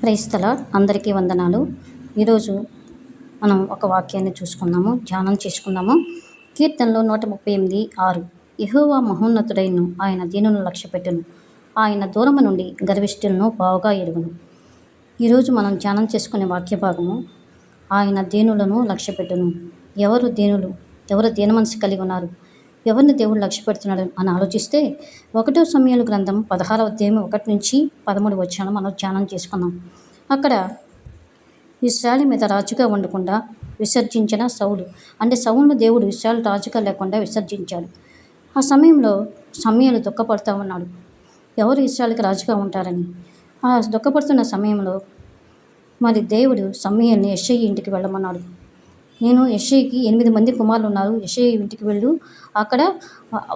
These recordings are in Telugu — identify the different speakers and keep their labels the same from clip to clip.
Speaker 1: Praise the lord. అందరికీ వందనాలు. ఈరోజు మనం ఒక వాక్యాన్ని చూసుకుందాము, ధ్యానం చేసుకుందాము. కీర్తనలో 138:6 యెహోవా మహోన్నతుడైన ఆయన దీనులను లక్ష్యపెట్టును, ఆయన దూరము నుండి గర్విష్ఠులను బావుగా ఎరుగును. ఈరోజు మనం ధ్యానం చేసుకునే వాక్య భాగము ఆయన దీనులను లక్ష్యపెట్టును. ఎవరు దీనులు? ఎవరు దీన మనసు కలిగి ఉన్నారు? ఎవరిని దేవుడు లక్ష్య పెడుతున్నాడు అని ఆలోచిస్తే 1 సమూయేలు గ్రంథం 16వ అధ్యాయం 1 నుంచి 13 వచనాలు మనం ధ్యానం చేసుకున్నాం. అక్కడ ఇశ్రాయేలు మీద రాజుగా ఉండకుండా విసర్జించిన సౌలు, అంటే సౌలును దేవుడు ఇశ్రాయేలు రాజుగా లేకుండా విసర్జించాడు. ఆ సమయంలో సమూయేలు దుఃఖపడుతూ ఉన్నాడు, ఎవరు ఇశ్రాయేలుకి రాజుగా ఉంటారని. ఆ దుఃఖపడుతున్న సమయంలో మరి దేవుడు సమూయేలుని యెష్షయి ఇంటికి వెళ్ళమన్నాడు. నేను యెష్షయికి 8 మంది కుమారులు ఉన్నారు, యెష్షయి ఇంటికి వెళ్ళు, అక్కడ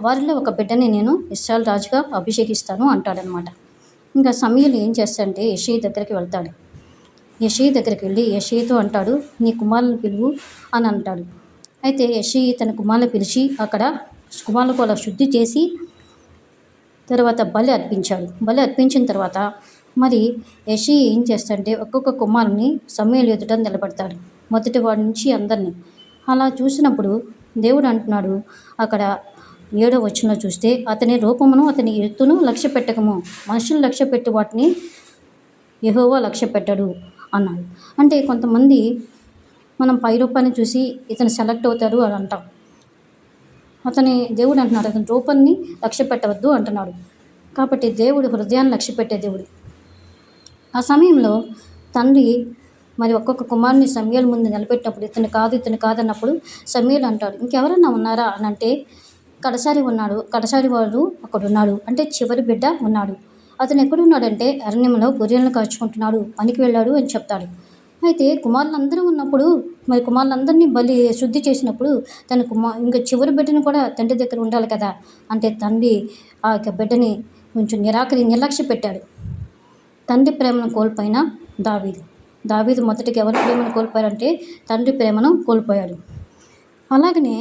Speaker 1: వారిలో ఒక బిడ్డని నేను ఇశ్రాయేలు రాజుగా అభిషేకిస్తాను అంటాడనమాట. ఇంకా సమూయేలు ఏం చేస్తాడంటే యెష్షయి దగ్గరికి వెళ్తాడు. యెష్షయి దగ్గరికి వెళ్ళి యెష్షయితో అంటాడు, నీ కుమారులను పిలువు అని అంటాడు. అయితే యెష్షయి తన కుమారులను పిలిచి అక్కడ కుమారులకు అలా శుద్ధి చేసి తర్వాత బలి అర్పించాడు. బలి అర్పించిన తర్వాత మరి యెష్షయి ఏం చేస్తాడంటే ఒక్కొక్క కుమారుని సమూయేలు ఎదుట నిలబెడతాడు, మొదటి వాడి నుంచి అందరినీ. అలా చూసినప్పుడు దేవుడు అంటున్నాడు అక్కడ 7వ వచనంలో చూస్తే, అతని రూపమును అతని ఎత్తును లక్ష్య పెట్టకము, మనుషులు లక్ష్య పెట్టి వాటిని యెహోవా లక్ష్య పెట్టడు అన్నాడు. అంటే కొంతమంది మనం పై రూపాన్ని చూసి ఇతను సెలెక్ట్ అవుతాడు అని అంటాం. దేవుడు అంటున్నాడు అతని రూపాన్ని లక్ష్య పెట్టవద్దు అంటున్నాడు. కాబట్టి దేవుడు హృదయాన్ని లక్ష్య పెట్టే దేవుడు. ఆ సమయంలో తండ్రి మరి ఒక్కొక్క కుమారుని సమూయేలు ముందు నిలబెట్టినప్పుడు ఇతను కాదు అన్నప్పుడు సమూయేలు అంటాడు, ఇంకెవరన్నా ఉన్నారా అని అంటే కడసారి వాడు ఒకడున్నాడు, అంటే చివరి బిడ్డ ఉన్నాడు. అతను ఎక్కడున్నాడంటే అరణ్యంలో గొర్రెలను కాచుకుంటున్నాడు, పనికి వెళ్ళాడు అని చెప్తాడు. అయితే కుమారులందరూ ఉన్నప్పుడు మరి కుమారులందరినీ బలి శుద్ధి చేసినప్పుడు ఇంకా చివరి బిడ్డను కూడా తండ్రి దగ్గర ఉండాలి కదా. అంటే తండ్రి ఆ యొక్క బిడ్డని కొంచెం నిర్లక్ష్య పెట్టాడు. తండ్రి ప్రేమను కోల్పోయిన దావీదు మొదటికి ఎవరి ప్రేమను కోల్పోయాడంటే తండ్రి ప్రేమను కోల్పోయాడు. అలాగనే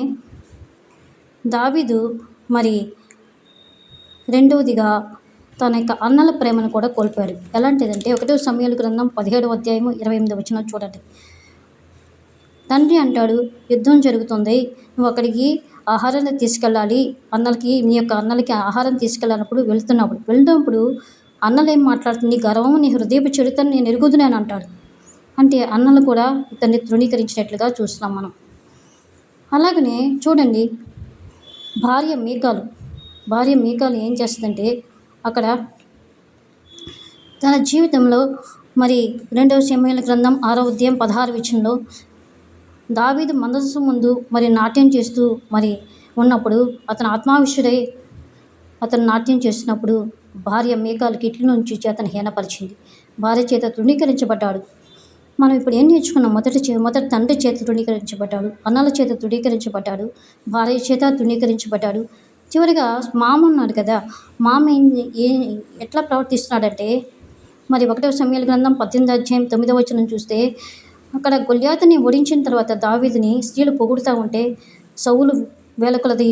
Speaker 1: దావీదు మరి రెండవదిగా తన యొక్క అన్నల ప్రేమను కూడా కోల్పోయాడు. ఎలాంటిదంటే 1 సమూయేలు గ్రంథం 17వ అధ్యాయం 28వ వచనం చూడండి. తండ్రి అంటాడు, యుద్ధం జరుగుతుంది, నువ్వు అక్కడికి ఆహారాన్ని తీసుకెళ్ళాలి, నీ యొక్క అన్నలకి ఆహారం తీసుకెళ్ళినప్పుడు వెళ్తున్నప్పుడు అన్నలు ఏం మాట్లాడుతుంది, నీ గర్వము నీ హృదయపు చెడుతను నేను ఎరుగుదును అని అంటాడు. అంటే అన్నలు కూడా ఇతన్ని తృణీకరించినట్లుగా చూస్తున్నాం మనం. అలాగనే చూడండి భార్య మీకాలు ఏం చేస్తుందంటే అక్కడ తన జీవితంలో మరి 2 సమూయేలు గ్రంథం 6వ అధ్యాయం 16వ వచనంలో దావీదు మందసం ముందు మరి నాట్యం చేస్తూ మరి ఉన్నప్పుడు అతను ఆత్మావిష్యుడై అతను నాట్యం చేస్తున్నప్పుడు భార్య మీకాలు కిటికీ నుంచి అతను హీనపరిచింది, భార్య చేత తృణీకరించబడ్డాడు. మనం ఇప్పుడు ఏం నేర్చుకున్నాం? మొదటి తండ్రి చేత తృణీకరించబడ్డాడు, అన్నల చేత తృణీకరించబడ్డాడు, భార్య చేత తృణీకరించబడ్డాడు. చివరిగా మామ ఉన్నాడు కదా, మామ ఎట్లా ప్రవర్తిస్తున్నాడంటే మరి 1 సమూయేలు గ్రంథం 18వ అధ్యాయం 9వ వచనం చూస్తే అక్కడ గొల్యాతుని ఓడించిన తర్వాత దావీదుని స్త్రీలు పొగుడుతూ ఉంటే సౌలు 1000 కొలది,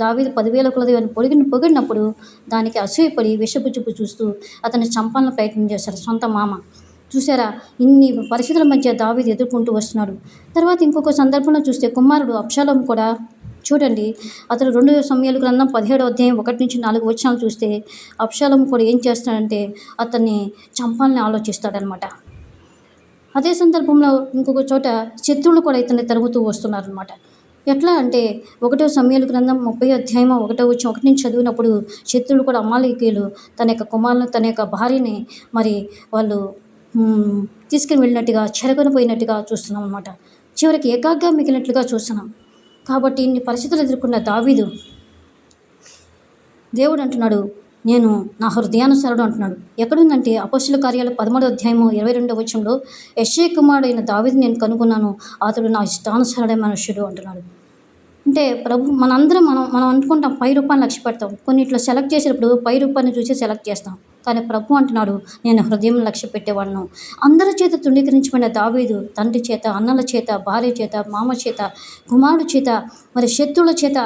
Speaker 1: దావీదు 10,000 కొలది అని పొగిడినప్పుడు దానికి అసూయపడి విషపు చూపు చూస్తూ అతన్ని చంపాలని ప్రయత్నం చేశారు సొంత మామ. చూసారా, ఇన్ని పరిస్థితుల మధ్య దావీదు ఎదుర్కొంటూ వస్తున్నాడు. తర్వాత ఇంకొక సందర్భంలో చూస్తే కుమారుడు అబ్షాలోము కూడా చూడండి, అతను 2 సమూయేలు గ్రంథం 17వ అధ్యాయం 1 నుంచి 4 వచనాలు చూస్తే అబ్షాలోము కూడా ఏం చేస్తాడంటే అతన్ని చంపాలని ఆలోచిస్తాడనమాట. అదే సందర్భంలో ఇంకొక చోట శత్రువులు కూడా ఇతన్ని తరుగుతూ వస్తున్నారనమాట. ఎట్లా అంటే 1 సమూయేలు గ్రంథం 30వ అధ్యాయం 1వ వచనం 1 నుంచి చదివినప్పుడు శత్రువులు కూడా అమాలేకీయులు తన యొక్క కుమారులను తన యొక్క భార్యని మరి వాళ్ళు తీసుకుని వెళ్ళినట్టుగా చెరగొనిపోయినట్టుగా చూస్తున్నాం అనమాట. చివరికి ఏకాగ్గా మిగిలినట్లుగా చూస్తున్నాం. కాబట్టి ఇన్ని పరిస్థితులు ఎదుర్కొన్న దావీదు దేవుడు అంటున్నాడు, నేను నా హృదయానుసారుడు అంటున్నాడు. ఎక్కడుందంటే అపోస్తలుల కార్యాలు 13వ అధ్యాయం 22వ వచనంలో యెష్షయి కుమారుడైన దావీదుని నేను కనుగొన్నాను, అతడు నా ఇష్టానుసారుడైన మనుష్యుడు అంటున్నాడు. అంటే మనం అనుకుంటాం పై రూపాన్ని లక్ష్య పెడతాం, కొన్నిట్లో సెలెక్ట్ చేసేటప్పుడు పై రూపాన్ని చూసి సెలెక్ట్ చేస్తాం. కానీ ప్రభు అంటున్నాడు, నేను హృదయం లక్ష్య పెట్టేవాడును. అందరి చేత తృణీకరించబడిన దావీదు తండ్రి చేత, అన్నల చేత, భార్య చేత, మామ చేత, కుమారుడు చేత, మరి శత్రువుల చేత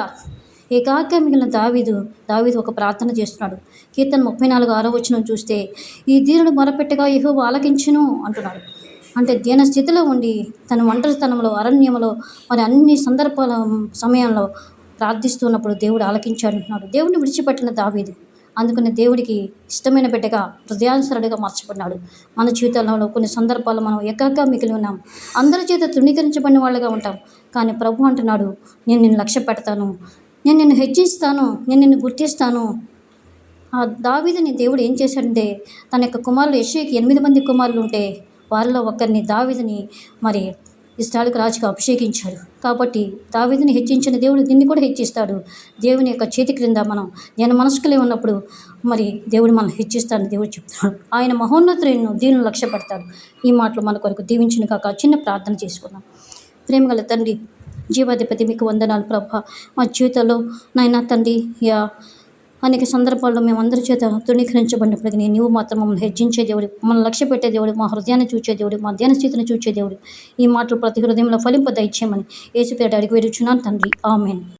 Speaker 1: ఏకాగ్ర మిగిలిన దావీదు ఒక ప్రార్థన చేస్తున్నాడు. కీర్తన 34:6 చూస్తే, ఈ దీనుడు మొరపెట్టగా యెహోవా ఆలకించును అంటున్నాడు. అంటే దీన స్థితిలో ఉండి తన ఒంటరితనంలో, అరణ్యంలో, మరి అన్ని సందర్భాల సమయంలో ప్రార్థిస్తున్నప్పుడు దేవుడు ఆలకించాడు అంటున్నాడు. దేవుడిని విడిచిపెట్టిన దావీదు అందుకని దేవుడికి ఇష్టమైన బిడ్డగా, హృదయానుసరుడిగా మార్చబడినాడు. మన జీవితంలో కొన్ని సందర్భాల్లో మనం ఏకాగ్రగా మిగిలి ఉన్నాం. అందరి చేత తృణీకరించబడిన వాళ్ళగా ఉంటాం. కానీ ప్రభు అంటున్నాడు, నేను నిన్ను లక్ష్య పెడతాను, నేను నిన్ను హెచ్చిస్తాను, నేను నిన్ను గుర్తిస్తాను. ఆ దావీదుని దేవుడు ఏం చేశాడంటే, తన యొక్క కుమారులు యెష్షయికి 8 మంది కుమారులు ఉంటే వారిలో ఒకరిని దావీదుని మరి ఇశ్రాయేలుకు రాజుగా అభిషేకించాడు. కాబట్టి దావీదుని హెచ్చించిన దేవుడు దీన్ని కూడా హెచ్చిస్తాడు. దేవుని యొక్క చేతి క్రింద మనం నేను మనస్కులే ఉన్నప్పుడు మరి దేవుడు మనం హెచ్చిస్తాడని దేవుడు చెప్తున్నాడు. ఆయన మహోన్నతులను దీనిని లక్ష్య పెడతాడు. ఈ మాటలు మన కొరకు దీవించును కాక చిన్న ప్రార్థన చేసుకుందాం. ప్రేమగల తండ్రి, జీవాధిపతి, మీకు వందనాలు ప్రభా. మా జీవితంలో నాయనా తండ్రి, అనేక సందర్భాల్లో మేము అందరి చేత తృణీకరించబడినప్పటికీ నీవు మాత్రం మమ్మల్ని హెచ్చించే దేవుడు, మమ్మల్ని లక్ష్య పెట్టే దేవుడు, మా హృదయాన్ని చూచే దేవుడు, మా ధ్యాన స్థితిని చూచే దేవుడు. ఈ మాటలు ప్రతి హృదయంలో ఫలింప దయచేయమని యేసు పేరిట అడిగి వేడుచున్నాను తండ్రి. ఆమేన్.